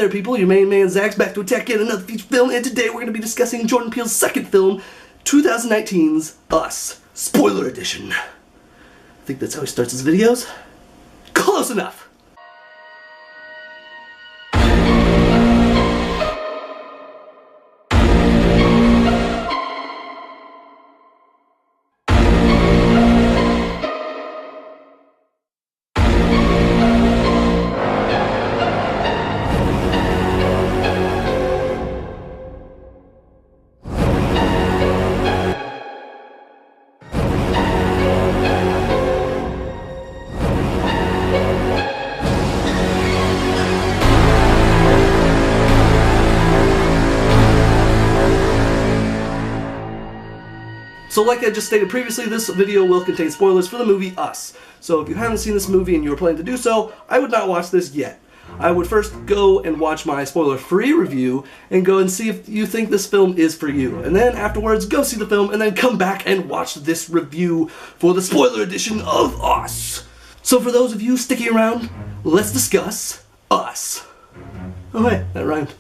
there people, your main man Zach's back to attack yet another feature film, and today we're going to be discussing Jordan Peele's second film, 2019's Us, Spoiler Edition. I think that's how he starts his videos. Close enough! So like I just stated previously, this video will contain spoilers for the movie Us. So if you haven't seen this movie and you are planning to do so, I would not watch this yet. I would first go and watch my spoiler-free review and go and see if you think this film is for you. And then afterwards, go see the film and then come back and watch this review for the spoiler edition of Us. So for those of you sticking around, let's discuss Us. Oh wait, that rhymed.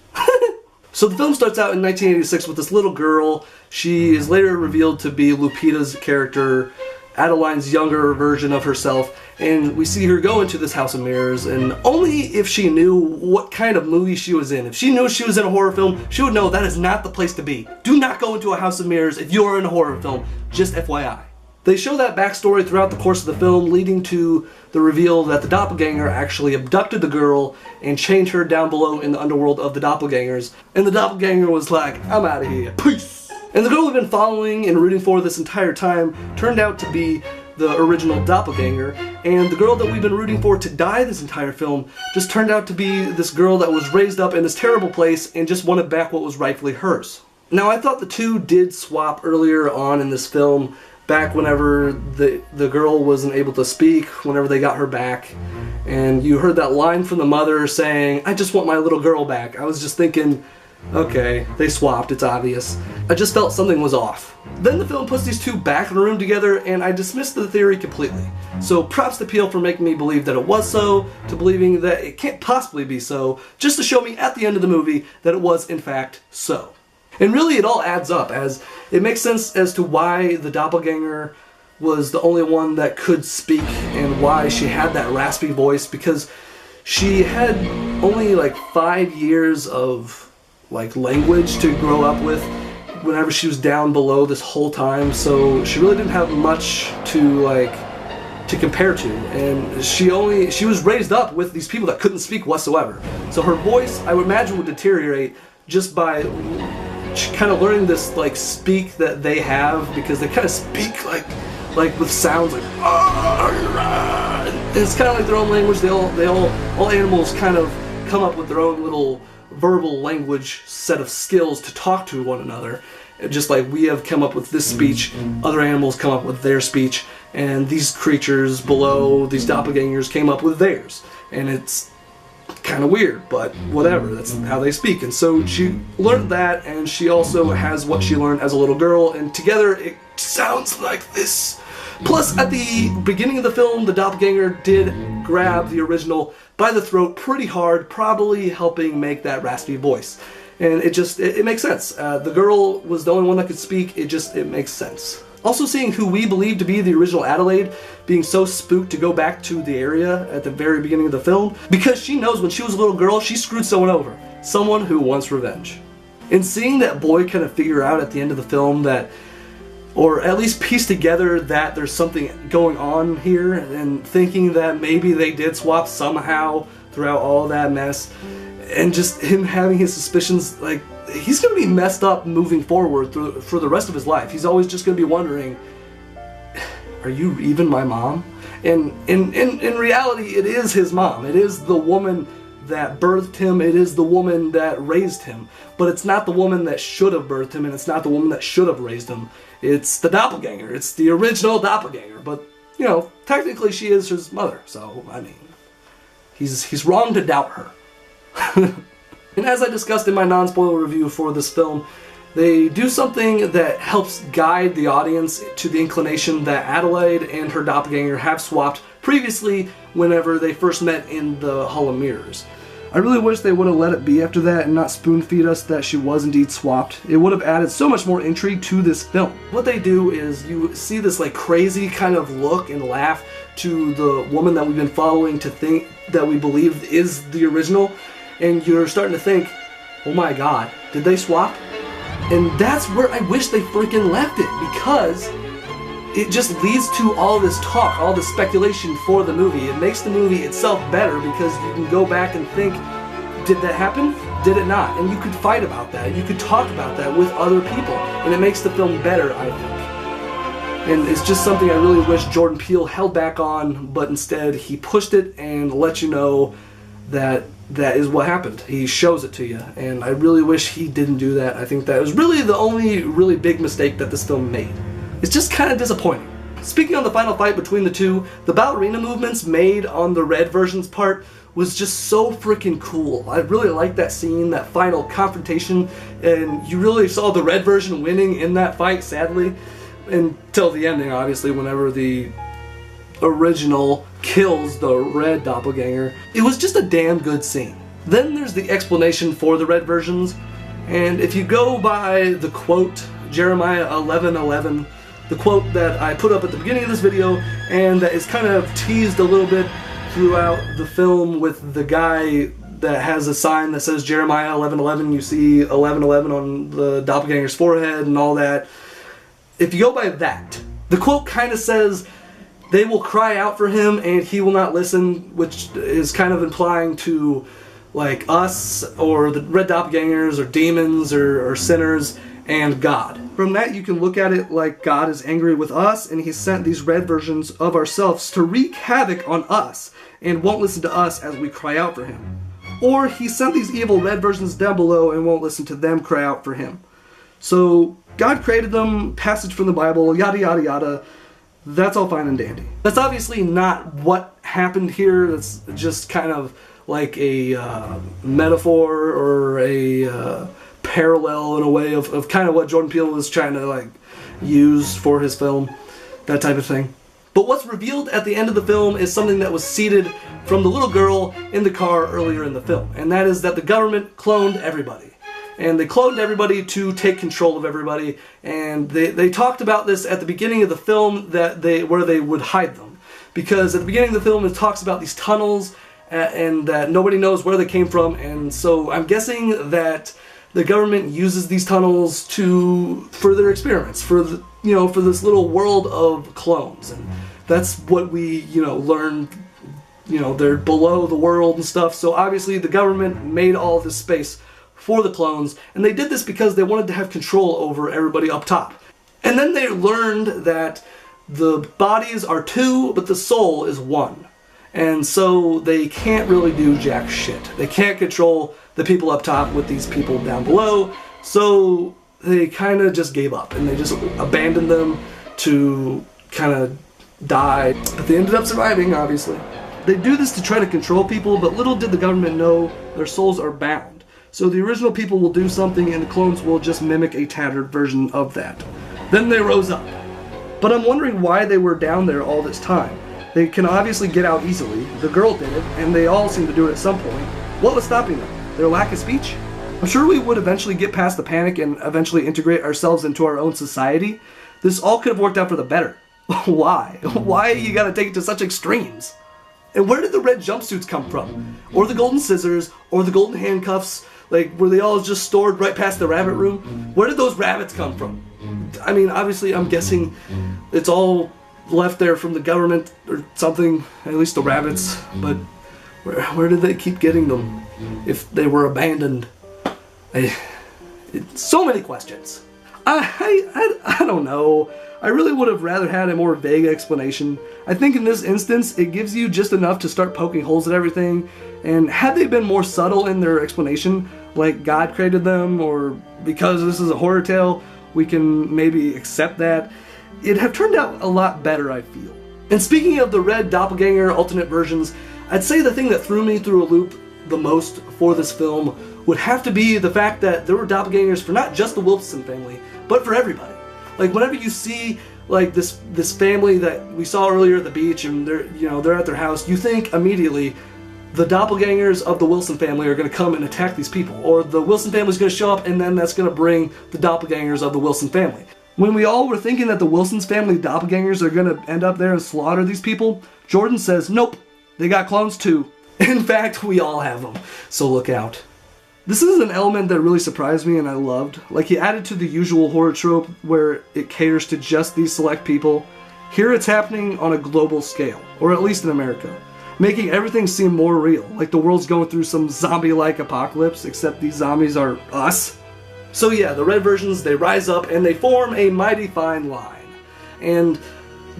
So the film starts out in 1986 with this little girl. She is later revealed to be Lupita's character, Adeline's younger version of herself, and we see her go into this house of mirrors, and only if she knew what kind of movie she was in. If she knew she was in a horror film, she would know that is not the place to be. Do not go into a house of mirrors if you're in a horror film, just FYI. They show that backstory throughout the course of the film, leading to the reveal that the doppelganger actually abducted the girl and chained her down below in the underworld of the doppelgangers. And the doppelganger was like, I'm out of here, peace! And the girl we've been following and rooting for this entire time turned out to be the original doppelganger, and the girl that we've been rooting for to die this entire film just turned out to be this girl that was raised up in this terrible place and just wanted back what was rightfully hers. Now I thought the two did swap earlier on in this film, back whenever the girl wasn't able to speak, whenever they got her back, and you heard that line from the mother saying, I just want my little girl back. I was just thinking, okay, they swapped, it's obvious. I just felt something was off. Then the film puts these two back in a room together, and I dismissed the theory completely. So props to Peele for making me believe that it was so, to believing that it can't possibly be so, just to show me at the end of the movie that it was in fact so. And really it all adds up, as it makes sense as to why the doppelganger was the only one that could speak and why she had that raspy voice, because she had only like 5 years of language to grow up with whenever she was down below this whole time, so she really didn't have much to compare to, and she was raised up with these people that couldn't speak whatsoever. So her voice, I would imagine, would deteriorate just by kind of learning this speak that they have, because they kind of speak like with sounds like and it's kind of like their own language. All animals kind of come up with their own little verbal language set of skills to talk to one another. Just like we have come up with this speech, other animals come up with their speech, and these creatures below, these doppelgangers, came up with theirs. And it's kind of weird, but whatever, that's how they speak. And so she learned that, and she also has what she learned as a little girl, and together it sounds like this. Plus, at the beginning of the film, the doppelganger did grab the original by the throat pretty hard, probably helping make that raspy voice. And it makes sense. The girl was the only one that could speak. It makes sense. Also, seeing who we believe to be the original Adelaide being so spooked to go back to the area at the very beginning of the film, because she knows when she was a little girl, she screwed someone over. Someone who wants revenge. And seeing that boy kind of figure out at the end of the film that, or at least piece together that there's something going on here, and thinking that maybe they did swap somehow throughout all that mess, and just him having his suspicions, he's going to be messed up moving forward for the rest of his life. He's always just going to be wondering, are you even my mom? And in reality, it is his mom. It is the woman that birthed him. It is the woman that raised him. But it's not the woman that should have birthed him, and it's not the woman that should have raised him. It's the doppelganger. It's the original doppelganger. But, you know, technically she is his mother. So, I mean, he's wrong to doubt her. And as I discussed in my non-spoiler review for this film, they do something that helps guide the audience to the inclination that Adelaide and her doppelganger have swapped previously whenever they first met in the Hall of Mirrors. I really wish they would have let it be after that and not spoon-feed us that she was indeed swapped. It would have added so much more intrigue to this film. What they do is you see this like crazy kind of look and laugh to the woman that we've been following to think that we believe is the original, and you're starting to think, oh my god, did they swap? And that's where I wish they freaking left it, because it just leads to all this talk, all this speculation for the movie. It makes the movie itself better because you can go back and think, did that happen? Did it not? And you could fight about that. You could talk about that with other people. And it makes the film better, I think. And it's just something I really wish Jordan Peele held back on, but instead he pushed it and let you know that that is what happened. He shows it to you. And I really wish he didn't do that. I think that was really the only really big mistake that this film made. It's just kind of disappointing. Speaking on the final fight between the two, the ballerina movements made on the Red version's part was just so freaking cool. I really liked that scene, that final confrontation, and you really saw the Red version winning in that fight, sadly, until the ending, obviously, whenever the original kills the Red doppelganger. It was just a damn good scene. Then there's the explanation for the Red versions, and if you go by the quote, Jeremiah 11:11, the quote that I put up at the beginning of this video, and that is kind of teased a little bit throughout the film with the guy that has a sign that says Jeremiah 11:11. You see 11:11 on the doppelganger's forehead and all that. If you go by that, the quote kind of says, they will cry out for him and he will not listen, which is kind of implying to like us or the Red doppelgangers or demons or sinners and God. From that you can look at it like God is angry with us and he sent these Red versions of ourselves to wreak havoc on us and won't listen to us as we cry out for him. Or he sent these evil Red versions down below and won't listen to them cry out for him. So God created them, passage from the Bible, yada yada yada. That's all fine and dandy. That's obviously not what happened here. That's just kind of like a metaphor or a parallel in a way of kind of what Jordan Peele was trying to like use for his film, that type of thing. But what's revealed at the end of the film is something that was seeded from the little girl in the car earlier in the film, and that is that the government cloned everybody. And they cloned everybody to take control of everybody, and they talked about this at the beginning of the film, that where they would hide them. Because at the beginning of the film it talks about these tunnels and that nobody knows where they came from, and so I'm guessing that the government uses these tunnels for their experiments, for this little world of clones, and that's what we learn. They're below the world and stuff. So obviously the government made all this space for the clones, and they did this because they wanted to have control over everybody up top. And then they learned that the bodies are two, but the soul is one. And so they can't really do jack shit. They can't control the people up top with these people down below, so they kind of just gave up and they just abandoned them to kind of die. But they ended up surviving, obviously. They do this to try to control people, but little did the government know their souls are bound. So the original people will do something and the clones will just mimic a tattered version of that. Then they rose up. But I'm wondering why they were down there all this time. They can obviously get out easily. The girl did it, and they all seem to do it at some point. What was stopping them? Their lack of speech? I'm sure we would eventually get past the panic and eventually integrate ourselves into our own society. This all could have worked out for the better. Why? Why you gotta take it to such extremes? And where did the red jumpsuits come from? Or the golden scissors? Or the golden handcuffs? Like, were they all just stored right past the rabbit room? Where did those rabbits come from? I mean, obviously, I'm guessing it's all left there from the government or something, at least the rabbits, but where did they keep getting them if they were abandoned? So many questions. I don't know. I really would have rather had a more vague explanation. I think in this instance, it gives you just enough to start poking holes at everything, and had they been more subtle in their explanation, like God created them, or because this is a horror tale, we can maybe accept that, it'd have turned out a lot better, I feel. And speaking of the Red Doppelganger alternate versions, I'd say the thing that threw me through a loop the most for this film would have to be the fact that there were doppelgangers for not just the Wilson family, but for everybody. Like, whenever you see like this family that we saw earlier at the beach and they're at their house, you think immediately, the doppelgangers of the Wilson family are going to come and attack these people, or the Wilson family is going to show up and then that's going to bring the doppelgangers of the Wilson family. When we all were thinking that the Wilson's family doppelgangers are going to end up there and slaughter these people, Jordan says, nope, they got clones too. In fact, we all have them, so look out. This is an element that really surprised me and I loved. Like, he added to the usual horror trope where it caters to just these select people. Here it's happening on a global scale, or at least in America, making everything seem more real, like the world's going through some zombie-like apocalypse, except these zombies are us. So yeah, the red versions, they rise up and they form a mighty fine line. And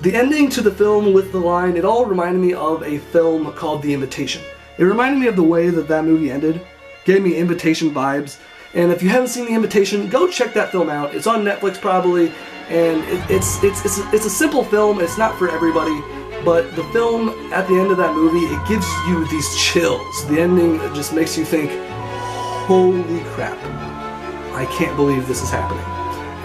the ending to the film with the line, it all reminded me of a film called The Invitation. It reminded me of the way that that movie ended, gave me Invitation vibes. And if you haven't seen The Invitation, go check that film out. It's on Netflix probably, and it's a simple film. It's not for everybody, but the film at the end of that movie, it gives you these chills. The ending just makes you think, holy crap, I can't believe this is happening.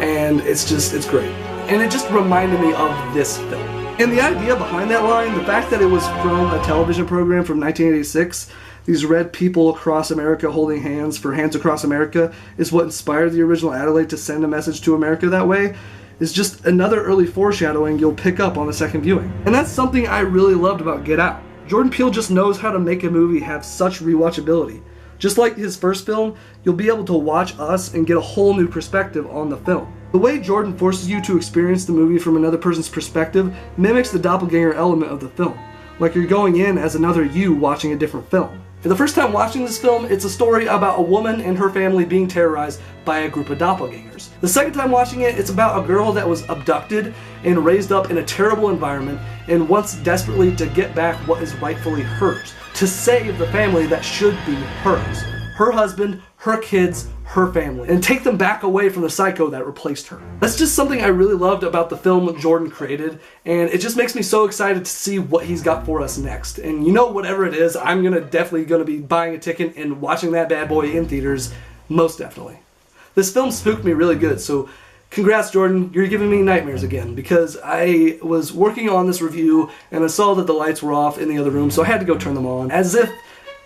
And it's great. And it just reminded me of this film. And the idea behind that line, the fact that it was from a television program from 1986, these red people across America holding hands for Hands Across America, is what inspired the original Adelaide to send a message to America that way, is just another early foreshadowing you'll pick up on the second viewing. And that's something I really loved about Get Out. Jordan Peele just knows how to make a movie have such rewatchability. Just like his first film, you'll be able to watch Us and get a whole new perspective on the film. The way Jordan forces you to experience the movie from another person's perspective mimics the doppelganger element of the film, like you're going in as another you watching a different film. For the first time watching this film, it's a story about a woman and her family being terrorized by a group of doppelgangers. The second time watching it, it's about a girl that was abducted and raised up in a terrible environment and wants desperately to get back what is rightfully hers, to save the family that should be hers. Her husband, her kids, her family, and take them back away from the psycho that replaced her. That's just something I really loved about the film Jordan created, and it just makes me so excited to see what he's got for us next. And you know, whatever it is, I'm definitely gonna be buying a ticket and watching that bad boy in theaters, most definitely. This film spooked me really good, so congrats, Jordan, you're giving me nightmares again, because I was working on this review and I saw that the lights were off in the other room, so I had to go turn them on, as if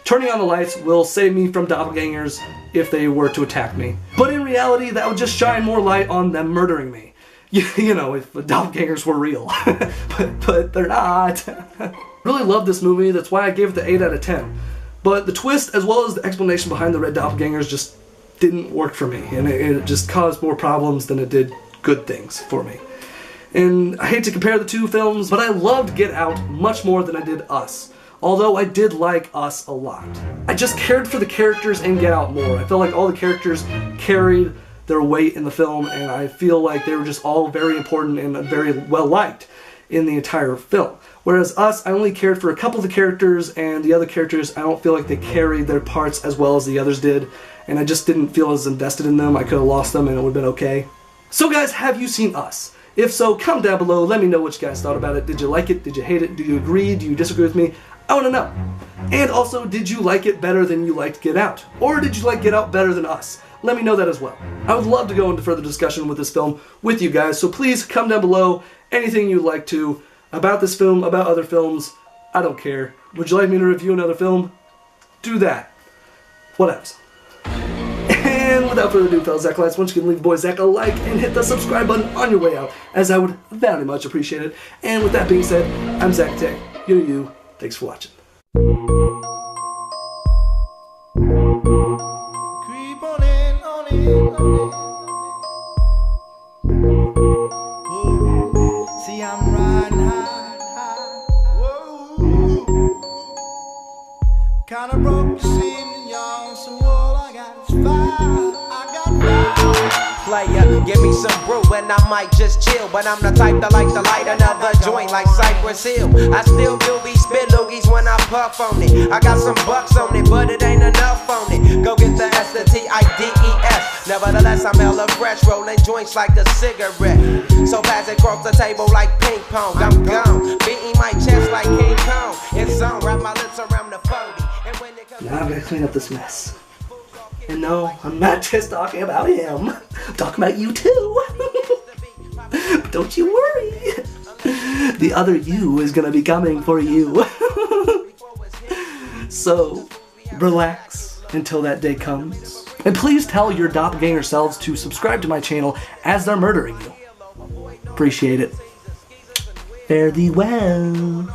turning on the lights will save me from doppelgangers if they were to attack me. But in reality, that would just shine more light on them murdering me. You know, if the doppelgangers were real. but they're not. Really love this movie, that's why I gave it the 8 out of 10. But the twist, as well as the explanation behind the red doppelgangers, just didn't work for me. And it just caused more problems than it did good things for me. And I hate to compare the two films, but I loved Get Out much more than I did Us. Although I did like Us a lot. I just cared for the characters in Get Out more. I felt like all the characters carried their weight in the film, and I feel like they were just all very important and very well liked in the entire film. Whereas Us, I only cared for a couple of the characters, and the other characters, I don't feel like they carried their parts as well as the others did, and I just didn't feel as invested in them. I could have lost them and it would have been okay. So guys, have you seen Us? If so, comment down below, let me know what you guys thought about it. Did you like it? Did you hate it? Do you agree? Do you disagree with me? I want to know. And also, did you like it better than you liked Get Out? Or did you like Get Out better than Us? Let me know that as well. I would love to go into further discussion with this film with you guys, so please comment down below anything you'd like to about this film, about other films. I don't care. Would you like me to review another film? Do that. Whatevs. And without further ado, fellow Zackalites, once you can leave the boy Zach a like and hit the subscribe button on your way out, as I would very much appreciate it. And with that being said, I'm Zach Tech. You're you. Thanks for watching. Creep on in, on in, on in. Whoa. See, I'm riding high, high. Whoa. Kinda broke the scene, y'all. So all I got is fire. I got fire. Player, give me some brew and I might just chill. But I'm the type that like to light another joint like Cypress Hill. I still do be spit loogies when I puff on it. I got some bucks on it, but it ain't enough on it. Go get the S, the T-I-D-E-S. Nevertheless, I'm hella fresh, rolling joints like a cigarette. So pass it across the table like ping pong. I'm gone, beating my chest like King Kong. It's on, wrap my lips around the 40. And when it comes, Now I'm gonna clean up this mess. And no, I'm not just talking about him. I'm talking about you too. But don't you worry. The other you is gonna be coming for you. So, relax until that day comes. And please tell your doppelganger selves to subscribe to my channel as they're murdering you. Appreciate it. Fare thee well.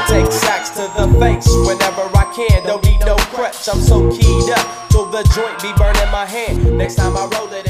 Take sacks to the face whenever I can. Don't need no crutch. I'm so keyed up till the joint be burning my hand. Next time I roll it.